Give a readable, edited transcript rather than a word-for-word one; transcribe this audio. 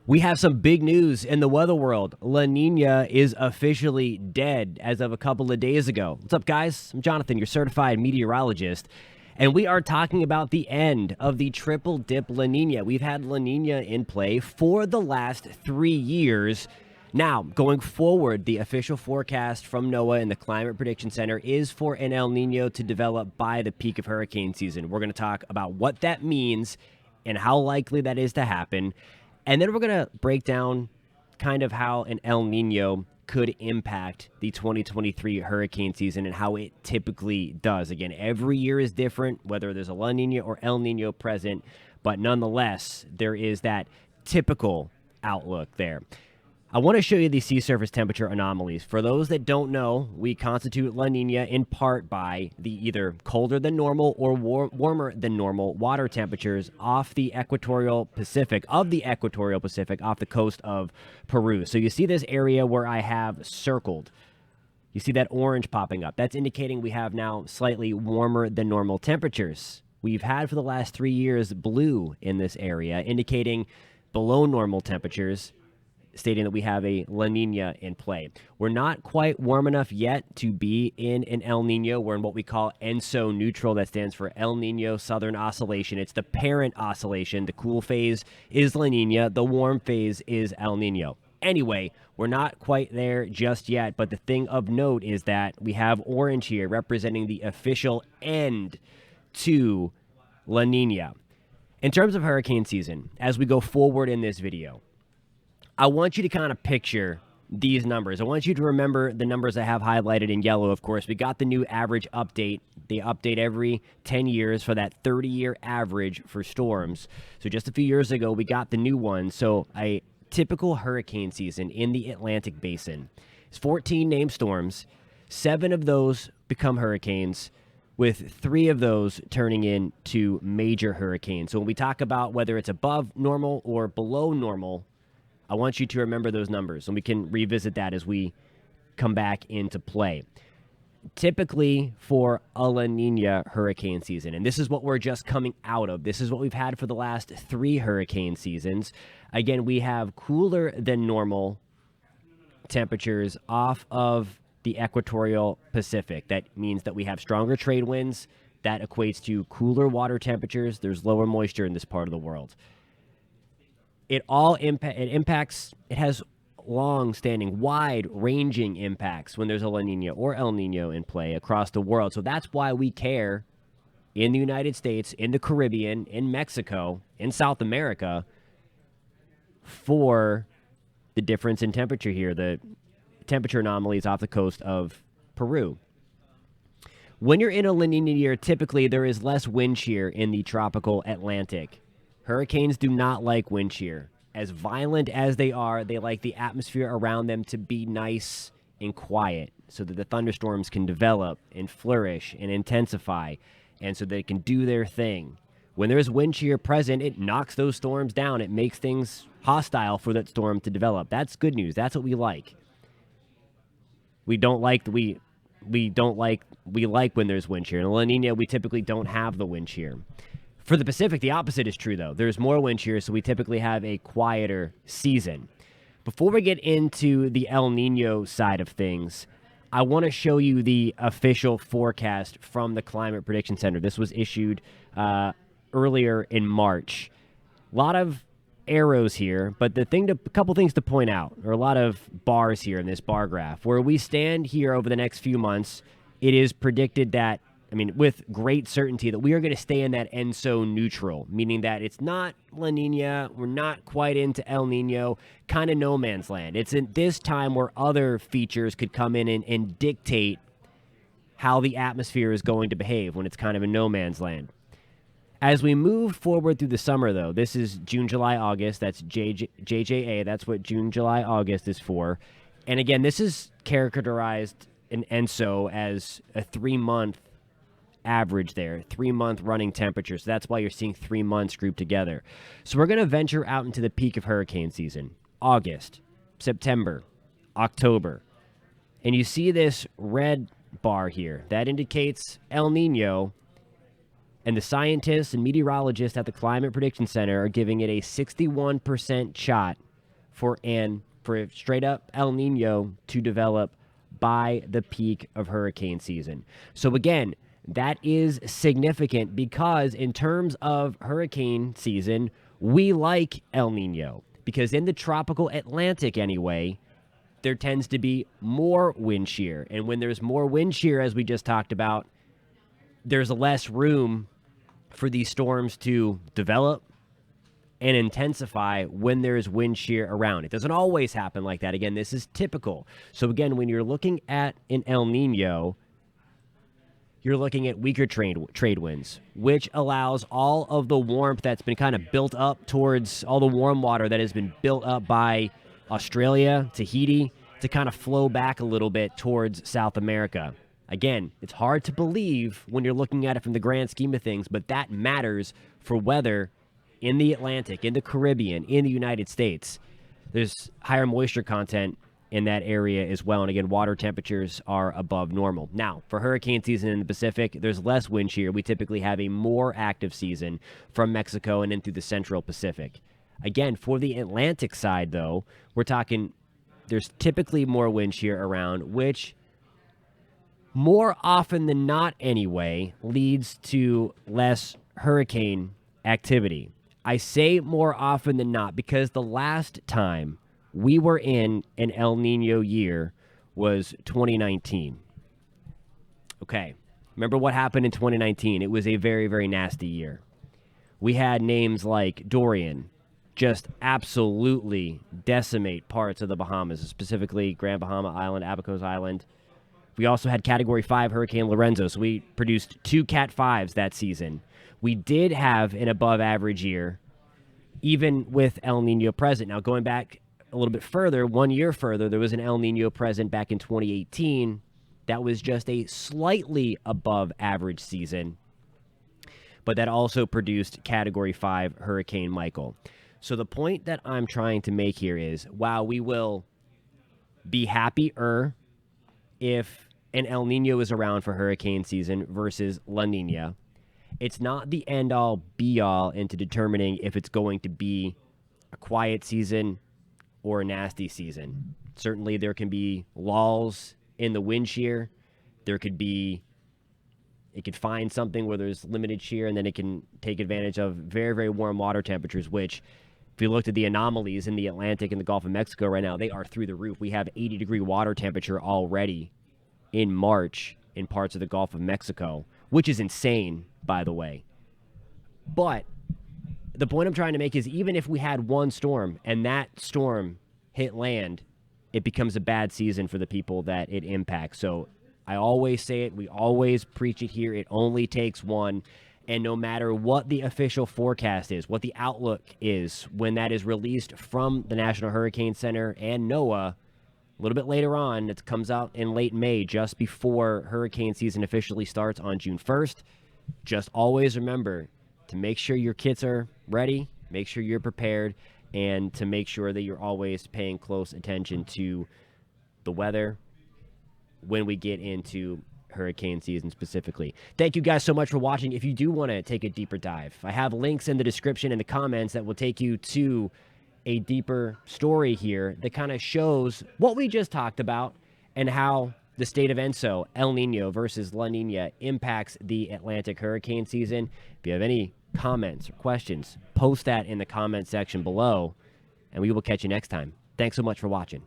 We have some big news in the weather world. La Nina is officially dead as of a couple of days ago. What's up, guys? I'm Jonathan, your certified meteorologist, and we are talking about the end of the triple dip La Nina. We've had La Nina in play for the last 3 years. Now, going forward, the official forecast from NOAA and the Climate Prediction Center is for an El Nino to develop by the peak of hurricane season. We're going to talk about what that means and how likely that is to happen. And then we're going to break down kind of how an El Nino could impact the 2023 hurricane season and how it typically does. Again, every year is different, whether there's a La Nina or El Nino present, but nonetheless, there is that typical outlook there. I want to show you the sea surface temperature anomalies. For those that don't know, we constitute La Nina in part by the either colder than normal or warmer than normal water temperatures off the equatorial Pacific, off the coast of Peru. So you see this area where I have circled. You see that orange popping up. That's indicating we have now slightly warmer than normal temperatures. We've had for the last 3 years blue in this area, indicating below normal temperatures, stating that we have a La Nina in play. We're not quite warm enough yet to be in an El Nino. We're in what we call ENSO-neutral. That stands for El-Nino Southern Oscillation. It's the parent oscillation. The cool phase is La Nina. The warm phase is El Nino. Anyway, we're not quite there just yet, but the thing of note is that we have orange here representing the official end to La Nina. In terms of hurricane season, as we go forward in this video, I want you to kind of picture these numbers. I want you to remember the numbers I have highlighted in yellow, of course. We got the new average update. They update every 10 years for that 30-year average for storms. So just a few years ago, we got the new one. So a typical hurricane season in the Atlantic Basin is 14 named storms. 7 of those become hurricanes, with 3 of those turning into major hurricanes. So when we talk about whether it's above normal or below normal, I want you to remember those numbers, and we can revisit that as we come back into play. Typically, for a La Nina hurricane season, and this is what we're just coming out of, this is what we've had for the last 3 hurricane seasons. Again, we have cooler than normal temperatures off of the equatorial Pacific. That means that we have stronger trade winds. That equates to cooler water temperatures. There's lower moisture in this part of the world. It has long-standing, wide-ranging impacts when there's a La Nina or El Nino in play across the world. So that's why we care in the United States, in the Caribbean, in Mexico, in South America for the difference in temperature here, the temperature anomalies off the coast of Peru. When you're in a La Nina year, typically there is less wind shear in the tropical Atlantic. Hurricanes do not like wind shear. As violent as they are, they like the atmosphere around them to be nice and quiet so that the thunderstorms can develop and flourish and intensify and so they can do their thing. When there's wind shear present, it knocks those storms down. It makes things hostile for that storm to develop. That's good news. That's what we like. We like when there's wind shear. In La Nina, we typically don't have the wind shear. For the Pacific, the opposite is true, though. There's more wind shear, so we typically have a quieter season. Before we get into the El Nino side of things, I want to show you the official forecast from the Climate Prediction Center. This was issued earlier in March. A lot of arrows here, but a couple things to point out, or a lot of bars here in this bar graph. Where we stand here over the next few months, it is predicted that, with great certainty, that we are going to stay in that ENSO-neutral, meaning that it's not La Nina, we're not quite into El Nino, kind of no man's land. It's in this time where other features could come in and dictate how the atmosphere is going to behave when it's kind of in no man's land. As we move forward through the summer, though, this is June, July, August. That's JJA. That's what June, July, August is for. And again, this is characterized in ENSO as a 3-month average there, 3-month running temperature. So that's why you're seeing 3 months grouped together. So we're going to venture out into the peak of hurricane season, August, September, October. And you see this red bar here. That indicates El Nino. And the scientists and meteorologists at the Climate Prediction Center are giving it a 61% shot for straight up El Nino to develop by the peak of hurricane season. So again, that is significant because in terms of hurricane season, we like El Nino because in the tropical Atlantic anyway, there tends to be more wind shear. And when there's more wind shear, as we just talked about, there's less room for these storms to develop and intensify when there's wind shear around. It doesn't always happen like that. Again, this is typical. So again, when you're looking at an El Nino, you're looking at weaker trade winds, which allows all of the warmth that's been kind of built up towards all the warm water that has been built up by Australia, Tahiti, to kind of flow back a little bit towards South America. Again, it's hard to believe when you're looking at it from the grand scheme of things, but that matters for weather in the Atlantic, in the Caribbean, in the United States. There's higher moisture content in that area as well. And again, water temperatures are above normal. Now, for hurricane season in the Pacific, there's less wind shear. We typically have a more active season from Mexico and in through the central Pacific. Again, for the Atlantic side, though, we're talking there's typically more wind shear around, which more often than not anyway leads to less hurricane activity. I say more often than not because the last time we were in an El Nino year was 2019. Okay, remember what happened in 2019? It was a very, very nasty year. We had names like Dorian just absolutely decimate parts of the Bahamas, specifically Grand Bahama Island, Abacos Island. We also had Category 5 Hurricane Lorenzo, so we produced 2 Cat 5s that season. We did have an above-average year, even with El Nino present. Now, going back a little bit further, 1 year further, there was an El Nino present back in 2018. That was just a slightly above-average season, but that also produced Category 5 Hurricane Michael. So the point that I'm trying to make here is, while we will be happier if an El Nino is around for hurricane season versus La Nina, it's not the end-all, be-all into determining if it's going to be a quiet season or a nasty season. Certainly there can be lulls in the wind shear. It could find something where there's limited shear, and then it can take advantage of very, very warm water temperatures, which, if you looked at the anomalies in the Atlantic and the Gulf of Mexico right now, they are through the roof. We have 80-degree water temperature already in March in parts of the Gulf of Mexico, which is insane, by the way. But the point I'm trying to make is, even if we had one storm and that storm hit land, it becomes a bad season for the people that it impacts. So I always say it, we always preach it here, it only takes one. And no matter what the official forecast is, what the outlook is, when that is released from the National Hurricane Center and NOAA, a little bit later on, it comes out in late May, just before hurricane season officially starts on June 1st. Just always remember to make sure your kits are ready, make sure you're prepared, and to make sure that you're always paying close attention to the weather when we get into hurricane season specifically. Thank you guys so much for watching. If you do want to take a deeper dive, I have links in the description and the comments that will take you to a deeper story here that kind of shows what we just talked about and how the state of ENSO, El Nino versus La Nina, impacts the Atlantic hurricane season. If you have any comments or questions, post that in the comment section below, and we will catch you next time. Thanks so much for watching.